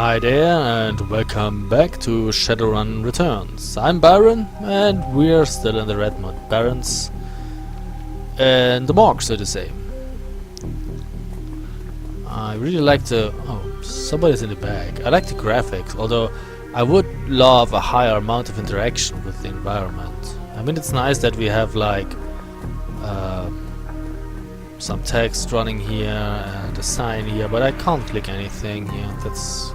Hi there and welcome back to Shadowrun Returns. I'm Byron and we're still in the Redmond Barrens and the morgue, so to say. I really like the... oh, somebody's in the bag. I like the graphics, although I would love a higher amount of interaction with the environment. I mean, it's nice that we have like some text running here and a sign here, but I can't click anything here. That's...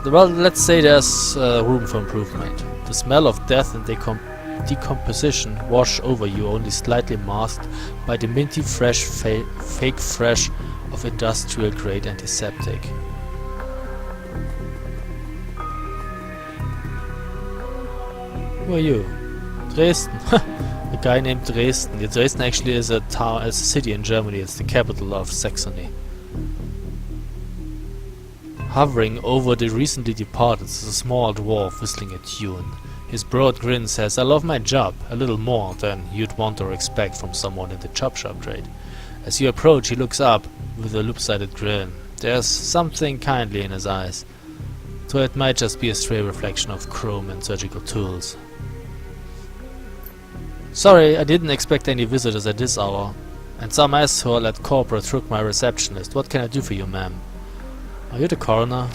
well, let's say there's room for improvement. The smell of death and decomposition wash over you, only slightly masked by the minty fresh fake fresh of industrial grade antiseptic. Who are you? Dresden. A guy named Dresden. Dresden actually is a town, is a city in Germany. It's the capital of Saxony. Hovering over the recently departed is a small dwarf whistling a tune. His broad grin says, "I love my job," a little more than you'd want or expect from someone in the chop shop trade. As you approach, he looks up with a loop-sided grin. There's something kindly in his eyes, though it might just be a stray reflection of chrome and surgical tools. "Sorry, I didn't expect any visitors at this hour, and some asshole at corporate took my receptionist. What can I do for you, ma'am?" "Are you the coroner?"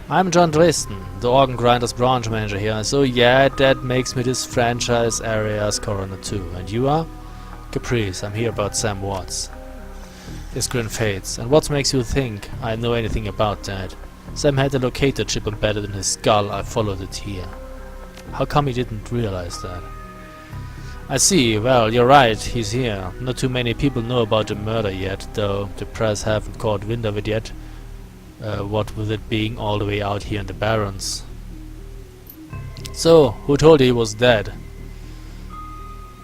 "I'm John Dresden, the organ grinders branch manager here, so yeah, that makes me this franchise area's coroner too. And you are?" "Caprice, I'm here about Sam Watts." His grin fades. "And what makes you think I know anything about that?" "Sam had a locator chip embedded in his skull. I followed it here." "How come he didn't realize that?" "I see. Well, you're right, he's here. Not too many people know about the murder yet, though the press haven't caught wind of it yet. What with it being all the way out here in the Barrens." "So, who told you he was dead?"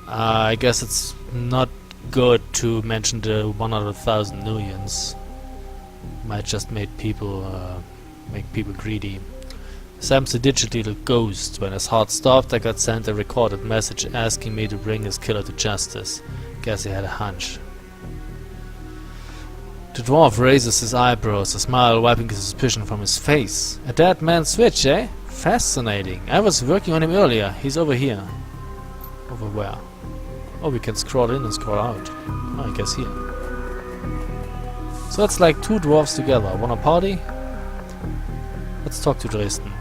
I guess it's not good to mention the 100,000 millions. Might just make people greedy. "Sam's a digital ghost. When his heart stopped, I got sent a recorded message asking me to bring his killer to justice. Guess he had a hunch." The dwarf raises his eyebrows, a smile wiping his suspicion from his face. "A dead man's switch, eh? Fascinating. I was working on him earlier. He's over here." "Over where?" "Oh, we can scroll in and scroll out. Oh, I guess here." So it's like two dwarves together. Wanna party? Let's talk to Dresden.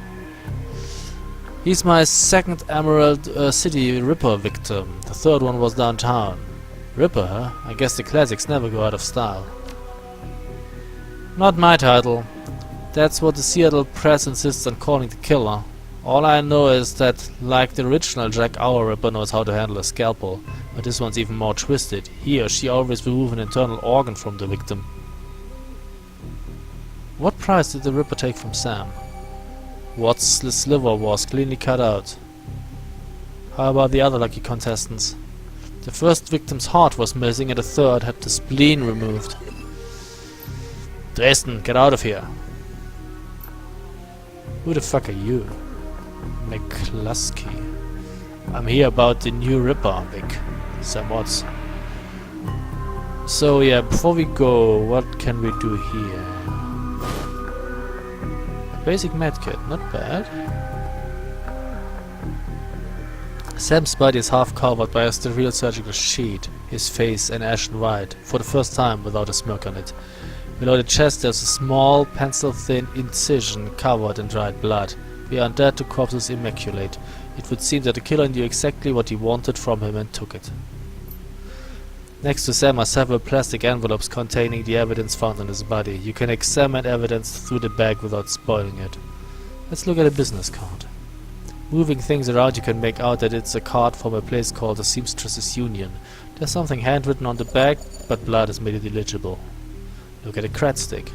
"He's my second Emerald City Ripper victim. The third one was downtown." "Ripper, huh? I guess the classics never go out of style." "Not my title. That's what the Seattle press insists on calling the killer. All I know is that, like the original Jack Our Ripper knows how to handle a scalpel, but this one's even more twisted. He or she always remove an internal organ from the victim." "What price did the Ripper take from Sam?" "Watts' liver was cleanly cut out." "How about the other lucky contestants?" "The first victim's heart was missing and the third had the spleen removed." "Dresden, get out of here." "Who the fuck are you?" "McCluskey. I'm here about the new Ripper, Vic. Sam Watts." "So yeah, before we go, what can we do here?" "Basic medkit, not bad." Sam's body is half covered by a sterile surgical sheet, his face an ashen white, for the first time without a smirk on it. Below the chest there's a small, pencil-thin incision covered in dried blood. Beyond that the corpse is immaculate. It would seem that the killer knew exactly what he wanted from him and took it. Next to Sam are several plastic envelopes containing the evidence found on his body. You can examine evidence through the bag without spoiling it. Let's look at a business card. Moving things around you can make out that it's a card from a place called the Seamstresses Union. There's something handwritten on the bag, but blood has made it illegible. Look at a cred stick.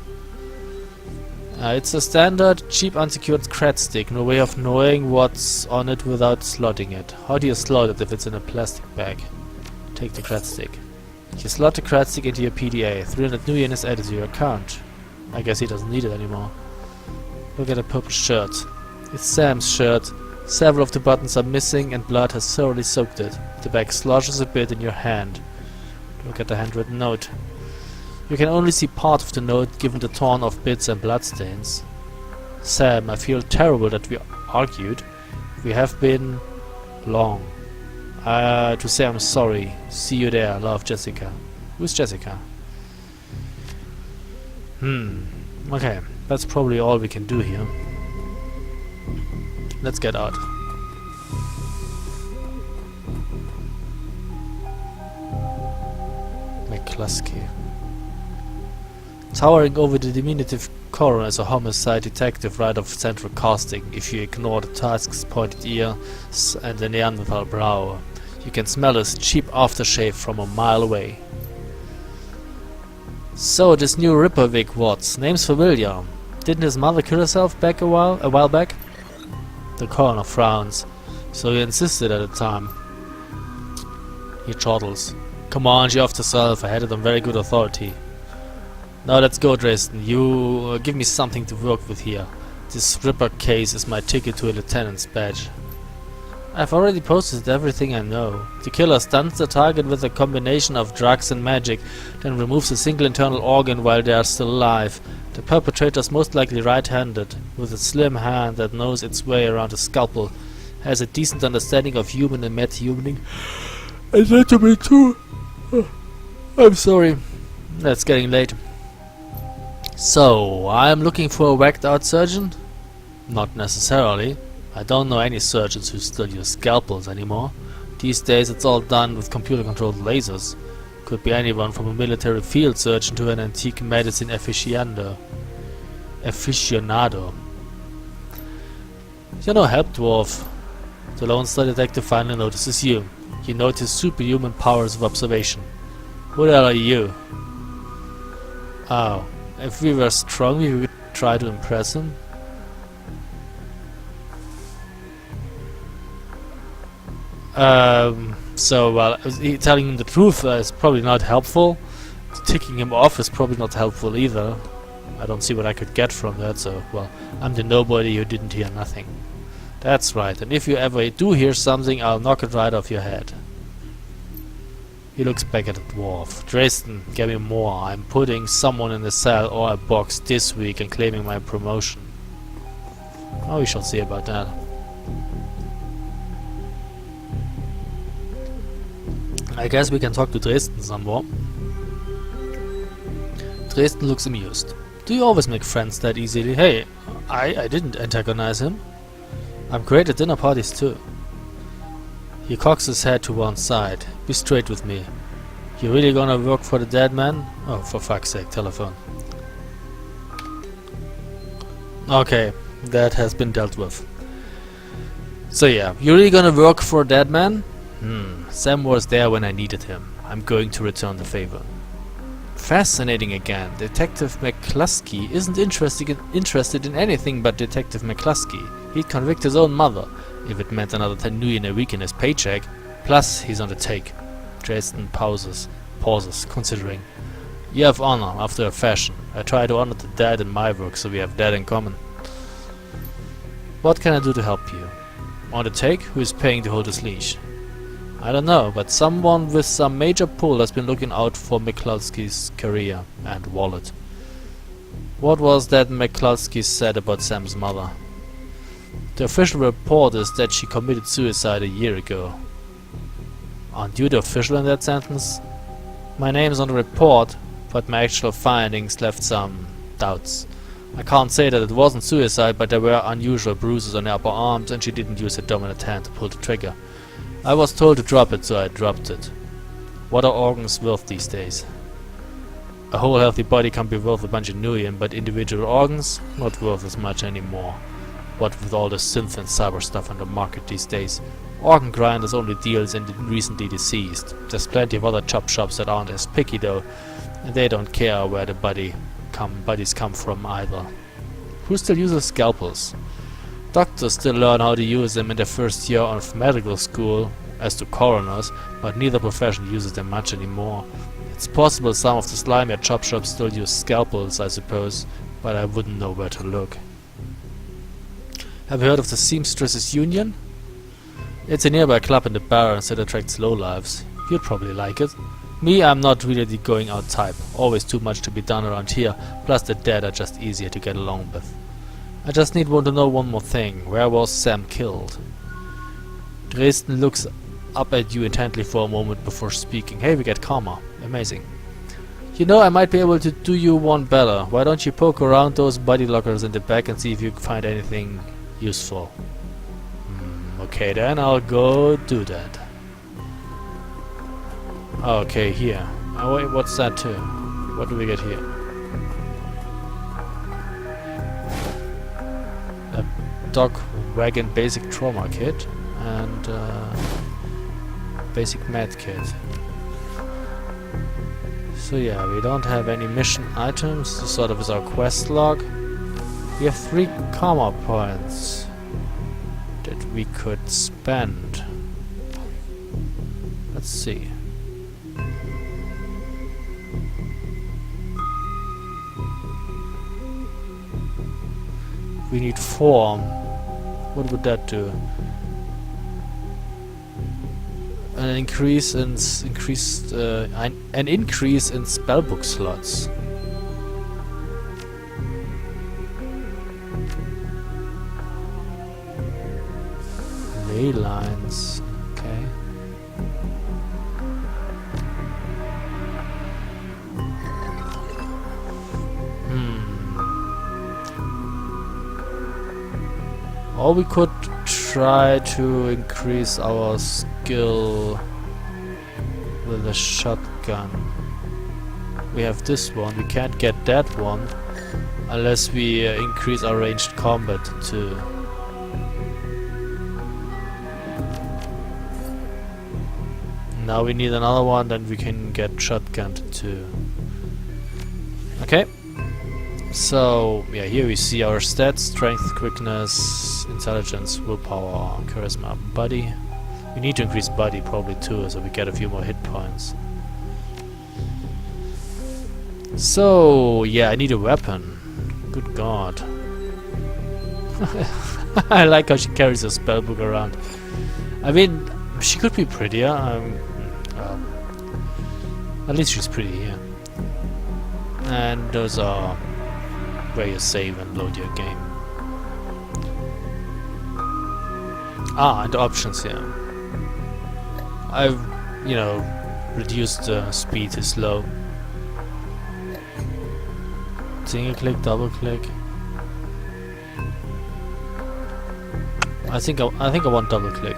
It's a standard, cheap, unsecured cred stick. No way of knowing what's on it without slotting it. How do you slot it if it's in a plastic bag? Take the cred stick. You slot the cred stick into your PDA. 300 new yen is added to your account. I guess he doesn't need it anymore. Look at the purple shirt. It's Sam's shirt. Several of the buttons are missing and blood has thoroughly soaked it. The bag sloshes a bit in your hand. Look at the handwritten note. You can only see part of the note given the torn off bits and bloodstains. Sam, I feel terrible that we argued. We have been long. To say I'm sorry. See you there. Love, Jessica. Who's Jessica? Okay, that's probably all we can do here. Let's get out. McCluskey. Towering over the diminutive coroner is a homicide detective right off central casting. If you ignore the tusk's pointed ears and the Neanderthal brow, you can smell his cheap aftershave from a mile away. So, this new Ripper Vic Watts. Name's familiar. Didn't his mother kill herself a while back? The coroner frowns. So he insisted at the time. He chortles. Come on, she offed herself. I had it on very good authority. Now let's go, Dresden. You give me something to work with here. This Ripper case is my ticket to a lieutenant's badge. I've already posted everything I know. The killer stuns the target with a combination of drugs and magic, then removes a single internal organ while they are still alive. The perpetrator is most likely right-handed, with a slim hand that knows its way around a scalpel, has a decent understanding of human and metahumaning, and anatomy too. I'm sorry. It's getting late. So, I'm looking for a whacked-out surgeon? Not necessarily. I don't know any surgeons who still use scalpels anymore. These days it's all done with computer-controlled lasers. Could be anyone from a military field surgeon to an antique medicine aficionado. You're no help, dwarf. The Lone Star detective finally notices you. You notice superhuman powers of observation. Who the hell are you? Oh, if we were strong we would try to impress him. Well, telling him the truth is probably not helpful. Ticking him off is probably not helpful either. I don't see what I could get from that, so, well, I'm the nobody who didn't hear nothing. That's right, and if you ever do hear something, I'll knock it right off your head. He looks back at the dwarf. Dresden, get me more. I'm putting someone in a cell or a box this week and claiming my promotion. Oh, we shall see about that. I guess we can talk to Dresden some more. Dresden looks amused. Do you always make friends that easily? Hey, I didn't antagonize him. I'm great at dinner parties too. He cocks his head to one side. Be straight with me. You really gonna work for the dead man? Oh, for fuck's sake, telephone. Okay, that has been dealt with. So yeah, you really gonna work for a dead man? Sam was there when I needed him. I'm going to return the favor. Fascinating again. Detective McCluskey isn't interested in anything but Detective McCluskey. He'd convict his own mother, if it meant another 10 million a week in his paycheck. Plus, he's on the take. Dresden pauses, considering. You have honor, after a fashion. I try to honor the dead in my work, so we have that in common. What can I do to help you? On the take, who is paying to hold his leash? I don't know, but someone with some major pull has been looking out for McCluskey's career and wallet. What was that McCluskey said about Sam's mother? The official report is that she committed suicide a year ago. Aren't you the official in that sentence? My name's on the report, but my actual findings left some doubts. I can't say that it wasn't suicide, but there were unusual bruises on her upper arms and she didn't use her dominant hand to pull the trigger. I was told to drop it, so I dropped it. What are organs worth these days? A whole healthy body can be worth a bunch of million, but individual organs, not worth as much anymore. What with all the synth and cyber stuff on the market these days. Organ grinders only deals in the recently deceased. There's plenty of other chop shops that aren't as picky though, and they don't care where the bodies come from either. Who still uses scalpels? Doctors still learn how to use them in their first year of medical school, as do coroners, but neither profession uses them much anymore. It's possible some of the slimier chop shops still use scalpels, I suppose, but I wouldn't know where to look. Have you heard of the Seamstresses Union? It's a nearby club in the Barrens that attracts lowlifes. You'd probably like it. Me, I'm not really the going out type. Always too much to be done around here, plus the dead are just easier to get along with. I just need to know one more thing. Where was Sam killed? Dresden looks up at you intently for a moment before speaking. Hey, we get karma. Amazing. You know, I might be able to do you one better. Why don't you poke around those body lockers in the back and see if you can find anything useful? Okay, then I'll go do that. Okay, here. Oh, wait, what's that too? What do we get here? A dog wagon basic trauma kit and basic med kit. So yeah, we don't have any mission items. This sort of is our quest log. We have 3 karma points that we could spend. Let's see. We need 4. What would that do? An increase in an increase in spellbook slots. Ley lines. Okay. Or we could try to increase our skill with a shotgun. We have this one. We can't get that one unless we increase our ranged combat too. Now we need another one, then we can get shotgun too. Okay. So, yeah, here we see our stats: strength, quickness, intelligence, willpower, charisma, body. We need to increase body probably too, so we get a few more hit points. So, yeah, I need a weapon. Good god. I like how she carries a spellbook around. I mean, she could be prettier. At least she's pretty, yeah. And those are where you save and load your game. Ah, and options here. I've, you know, reduced the speed to slow. Single click, double click. I think I want double click.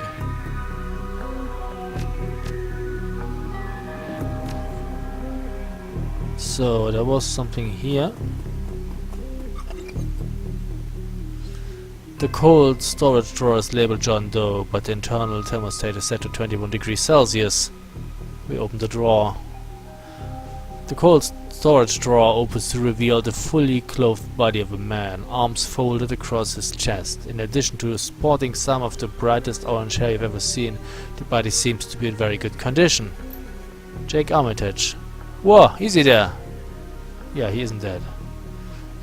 So there was something here. The cold storage drawer is labeled John Doe, but the internal thermostat is set to 21 degrees Celsius. We open the drawer. The cold storage drawer opens to reveal the fully clothed body of a man, arms folded across his chest. In addition to sporting some of the brightest orange hair you've ever seen, the body seems to be in very good condition. Jake Armitage. Whoa, easy there! Yeah, he isn't dead.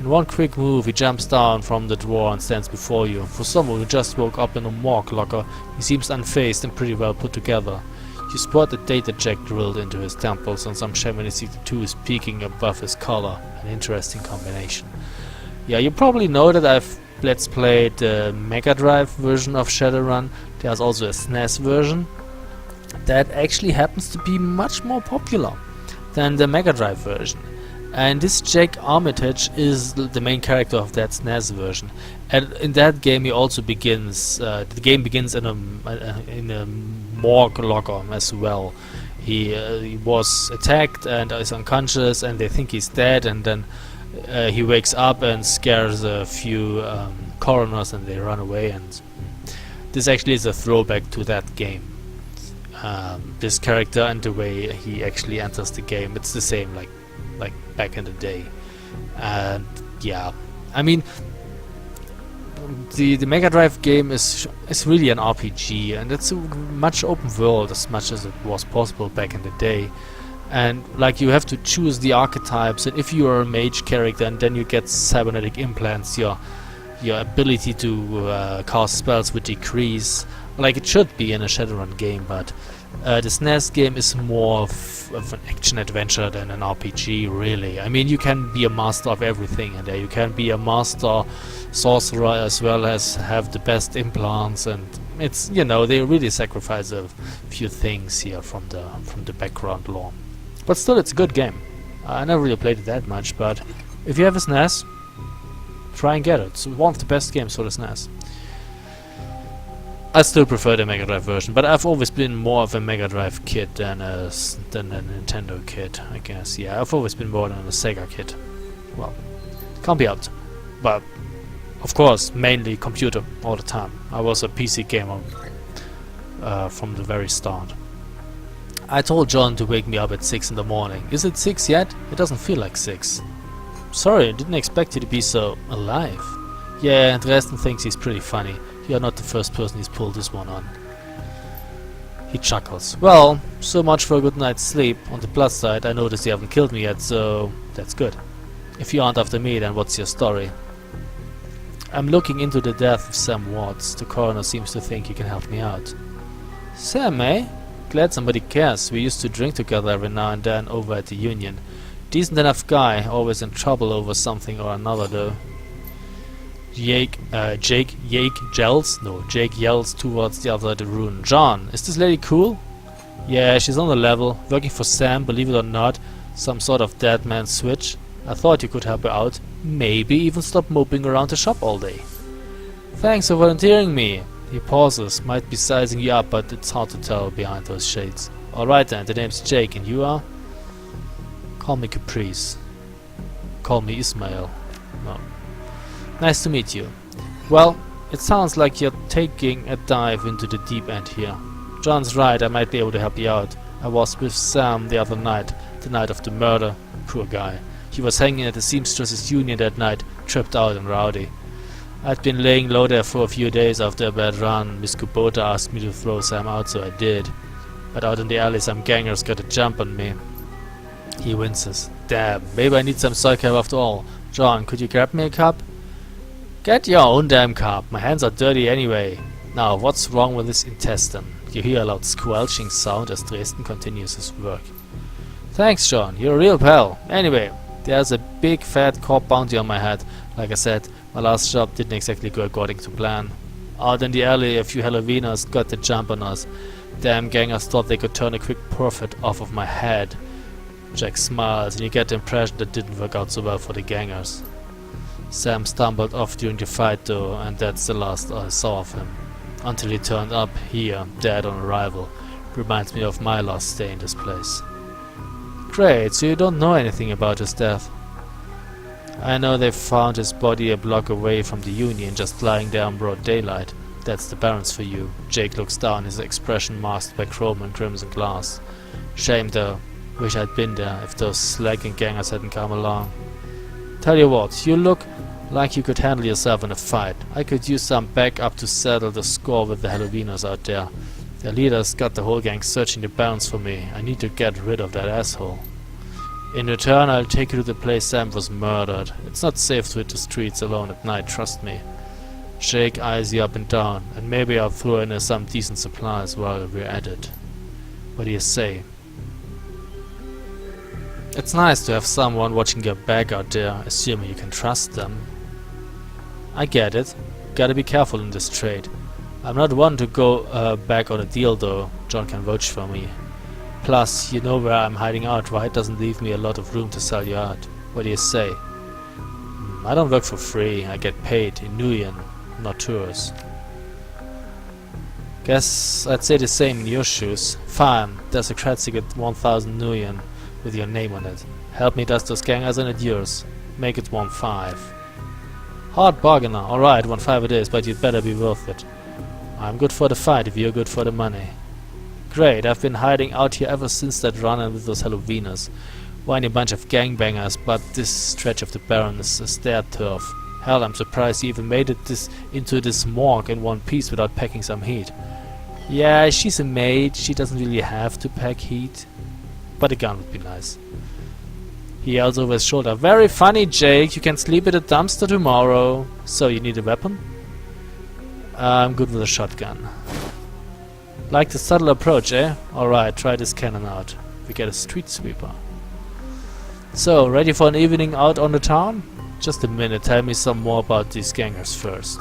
In one quick move, he jumps down from the drawer and stands before you. For someone who just woke up in a morgue locker, he seems unfazed and pretty well put together. You spot a data jack drilled into his temples and some shamanistic tattoos peeking above his collar. An interesting combination. Yeah, you probably know that I've let's played the Mega Drive version of Shadowrun. There's also a SNES version that actually happens to be much more popular than the Mega Drive version. And this Jake Armitage is the main character of that SNES version. And in that game, he also begins. The game begins in a morgue locker as well. He was attacked and is unconscious, and they think he's dead. And then he wakes up and scares a few coroners, and they run away. And this actually is a throwback to that game. This character and the way he actually enters the game, it's the same, like back in the day. And yeah, I mean, the Mega Drive game is really an RPG, and it's a much open world as much as it was possible back in the day. And like, you have to choose the archetypes, and if you are a mage character, and then you get cybernetic implants, your ability to cast spells would decrease, like it should be in a Shadowrun game. But The SNES game is more of an action-adventure than an RPG, really. I mean, you can be a master of everything in there. You can be a master sorcerer as well as have the best implants, and it's, you know, they really sacrifice a few things here from the background lore. But still, it's a good game. I never really played it that much, but if you have a SNES, try and get it. It's one of the best games for the SNES. I still prefer the Mega Drive version, but I've always been more of a Mega Drive kid than a Nintendo kid, I guess. Yeah, I've always been more than a Sega kid. Well, can't be helped. But, of course, mainly computer all the time. I was a PC gamer from the very start. I told John to wake me up at 6 in the morning. Is it 6 yet? It doesn't feel like 6. Sorry, I didn't expect you to be so alive. Yeah, Dresden thinks he's pretty funny. You're not the first person he's pulled this one on. He chuckles. Well, so much for a good night's sleep. On the plus side, I noticed you haven't killed me yet, so that's good. If you aren't after me, then what's your story? I'm looking into the death of Sam Watts. The coroner seems to think he can help me out. Sam, eh? Glad somebody cares. We used to drink together every now and then over at the Union. Decent enough guy, always in trouble over something or another though. Jake yells towards the other side of the room. John, is this lady cool? Yeah, she's on the level, working for Sam, believe it or not, some sort of dead man switch. I thought you could help her out, maybe even stop moping around the shop all day. Thanks for volunteering me. He pauses, might be sizing you up, but it's hard to tell behind those shades. Alright then, the name's Jake, and you are? Call me Caprice. Call me Ismail. No. Nice to meet you. Well, it sounds like you're taking a dive into the deep end here. John's right, I might be able to help you out. I was with Sam the other night, the night of the murder. Poor guy. He was hanging at the Seamstresses Union that night, tripped out and rowdy. I'd been laying low there for a few days after a bad run. Miss Kubota asked me to throw Sam out, so I did. But out in the alley some gangers got a jump on me. He winces. Damn, maybe I need some soy cap after all. John, could you grab me a cup? Get your own damn cup. My hands are dirty anyway. Now, what's wrong with this intestine? You hear a loud squelching sound as Dresden continues his work. Thanks, John. You're a real pal. Anyway, there's a big fat corp bounty on my head. Like I said, my last job didn't exactly go according to plan. Out in the alley, a few Halloweeners got the jump on us. Damn gangers thought they could turn a quick profit off of my head. Jack smiles, and you get the impression that didn't work out so well for the gangers. Sam stumbled off during the fight though, and that's the last I saw of him. Until he turned up here, dead on arrival. Reminds me of my last stay in this place. Great, so you don't know anything about his death. I know they found his body a block away from the Union, just lying there in broad daylight. That's the Barrens for you. Jake looks down, his expression masked by chrome and crimson glass. Shame though. Wish I'd been there if those slacking gangers hadn't come along. Tell you what, you look like you could handle yourself in a fight. I could use some backup to settle the score with the Halloweeners out there. Their leaders got the whole gang searching the Barrens for me. I need to get rid of that asshole. In return, I'll take you to the place Sam was murdered. It's not safe to hit the streets alone at night, trust me. Jake eyes you up and down, and maybe I'll throw in some decent supplies while we're at it. What do you say? It's nice to have someone watching your back out there, assuming you can trust them. I get it. Gotta be careful in this trade. I'm not one to go back on a deal though. John can vouch for me. Plus, you know where I'm hiding out, right? Doesn't leave me a lot of room to sell you out. What do you say? I don't work for free. I get paid in Nuyen, not tours. Guess I'd say the same in your shoes. Fine, there's a credit ticket 1000 Nuyen with your name on it. Help me dust those gangers and it's yours. Make it 1.5. Hard bargainer. Alright, 1.5 it is, but you'd better be worth it. I'm good for the fight if you're good for the money. Great, I've been hiding out here ever since that run-in with those Halloweeners. Whiny bunch of gangbangers, but this stretch of the Baron is their turf. Hell, I'm surprised you even made it into this morgue in one piece without packing some heat. Yeah, she's a maid, she doesn't really have to pack heat. But a gun would be nice. He yells over his shoulder, very funny, Jake, you can sleep at a dumpster tomorrow. So, you need a weapon? I'm good with a shotgun. Like the subtle approach, eh? Alright, try this cannon out. We get a street sweeper. So, ready for an evening out on the town? Just a minute, tell me some more about these gangers first.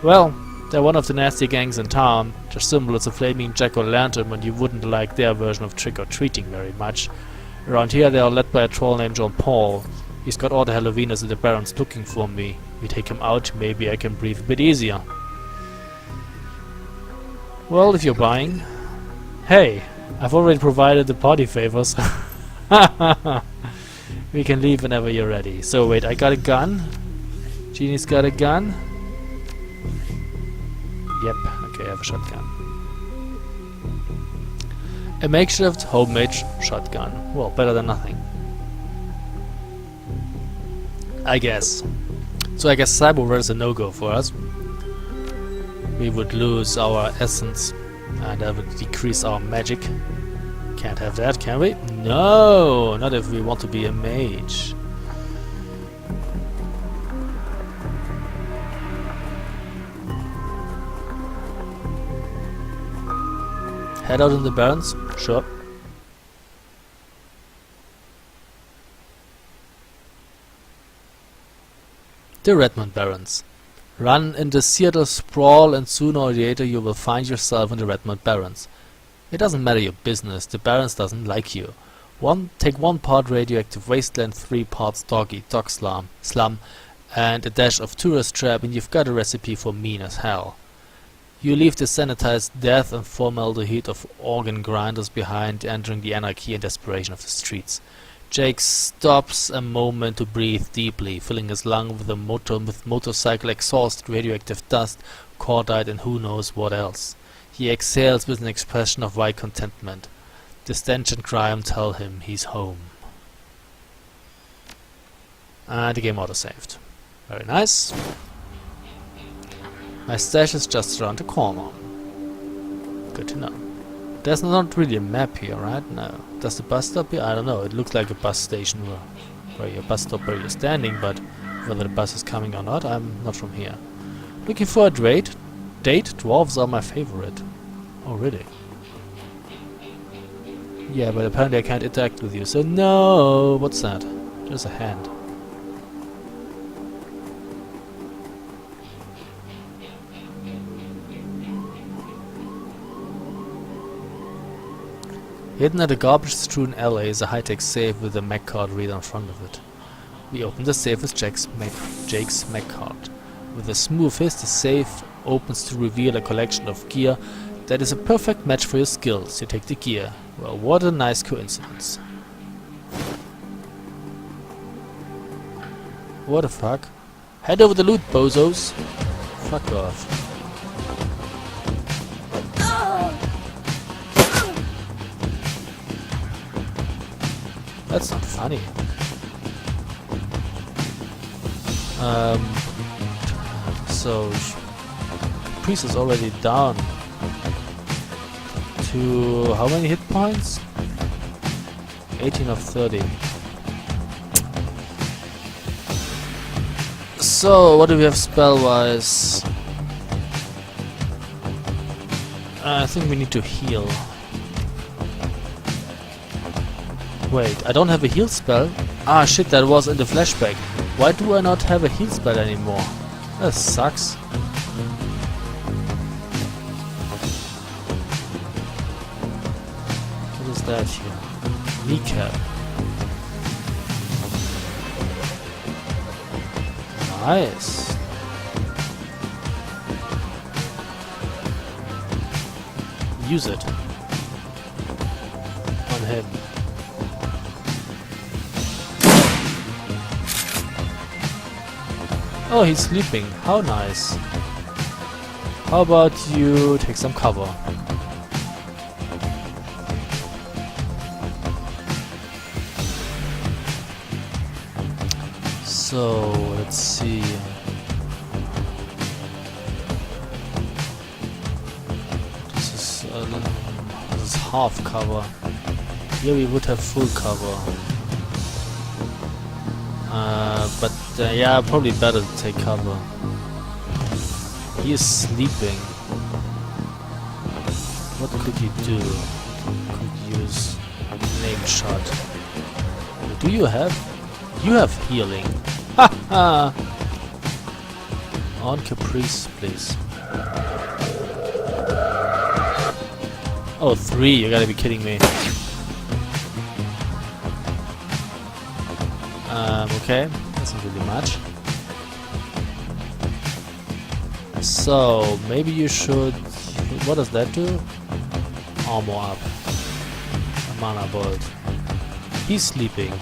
Well, they're one of the nasty gangs in town. Their symbol is a flaming jack-o'-lantern, and you wouldn't like their version of trick-or-treating very much. Around here they are led by a troll named John Paul. He's got all the Halloweeners in the Barrens looking for me. We take him out, maybe I can breathe a bit easier. Well, if you're buying. Hey, I've already provided the party favors. We can leave whenever you're ready. So wait, I got a gun. Jeannie's got a gun. Yep, okay, I have a shotgun. A makeshift homemade shotgun. Well, better than nothing. I guess. So I guess Cyberware is a no-go for us. We would lose our essence and that would decrease our magic. Can't have that, can we? No! Not if we want to be a mage. Head out in the Barrens? Sure. The Redmond Barrens. Run in the Seattle sprawl and sooner or later you will find yourself in the Redmond Barrens. It doesn't matter your business, the Barrens doesn't like you. Take 1 part radioactive wasteland, 3 parts dog-eat-dog slum, and a dash of tourist trap and you've got a recipe for mean as hell. You leave the sanitized death and formaldehyde of organ grinders behind, entering the anarchy and desperation of the streets. Jake stops a moment to breathe deeply, filling his lung with motorcycle exhaust, radioactive dust, cordite and who knows what else. He exhales with an expression of wide contentment. The stench and crime tell him he's home. And the game auto-saved. Very nice. My stash is just around the corner. Good to know. There's not really a map here, right? No. Does the bus stop here? I don't know. It looks like a bus station where your bus stop where you're standing, but whether the bus is coming or not, I'm not from here. Looking for a date? Dwarves are my favorite. Oh, really? Yeah, but apparently I can't interact with you, so no! What's that? There's a hand. Hidden at a garbage-strewn alley is a high-tech safe with a Mac card reader in front of it. We open the safe with Jake's Mac card. With a smooth hiss, the safe opens to reveal a collection of gear that is a perfect match for your skills. You take the gear. Well, what a nice coincidence. What the fuck? Hand over the loot, bozos! Fuck off. That's not funny. So Priest is already down to how many hit points? 18 of 30. So what do we have spell-wise? I think we need to heal. Wait, I don't have a heal spell? Ah shit, that was in the flashback. Why do I not have a heal spell anymore? That sucks. What is that here? Kneecap. Nice. Use it. On him. Oh, he's sleeping. How nice. How about you take some cover? So, let's see. This is half cover. Here we would have full cover. But yeah, probably better to take cover. He is sleeping. could you do? Could use name shot. Do you have? You have healing. Ha ha! On Caprice, please. Oh, 3, you gotta be kidding me. Okay, that's not really much. So, maybe you should... What does that do? Armor up. A mana bolt. He's sleeping.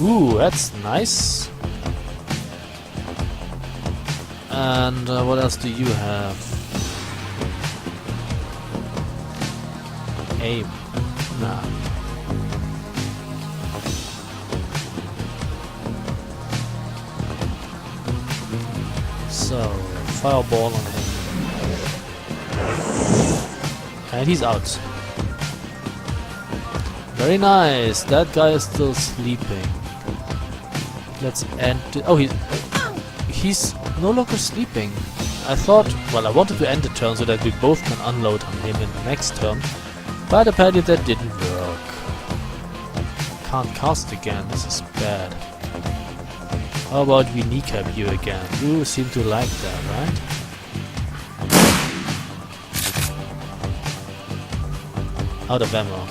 Ooh, that's nice. And what else do you have? Aim. Nah. So, fireball on him. And he's out. Very nice. That guy is still sleeping. Let's end it. Oh, he's no longer sleeping. I thought, well, I wanted to end the turn so that we both can unload on him in the next turn. But apparently that didn't work. Can't cast again. This is bad. How about we kneecap you again? You seem to like that, right? Out of ammo.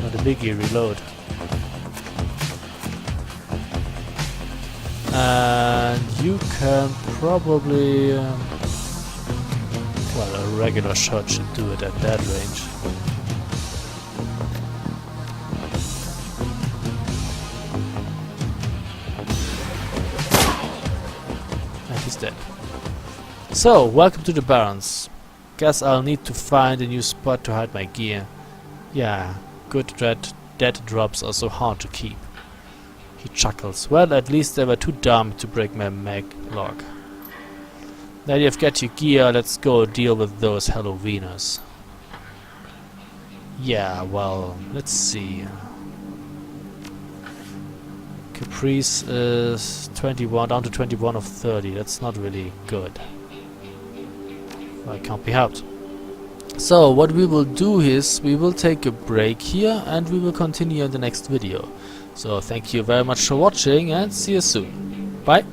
Not a biggie, reload. And you can probably... well, a regular shot should do it at that range. Dead. So, welcome to the Barrens. Guess I'll need to find a new spot to hide my gear. Yeah, good that dead drops are so hard to keep. He chuckles. Well, at least they were too dumb to break my mag lock. Now you've got your gear, let's go deal with those Halloweeners. Yeah, well, let's see. Caprice is 21, down to 21 of 30. That's not really good. I can't be helped. So, what we will do is, we will take a break here and we will continue in the next video. So, thank you very much for watching and see you soon. Bye!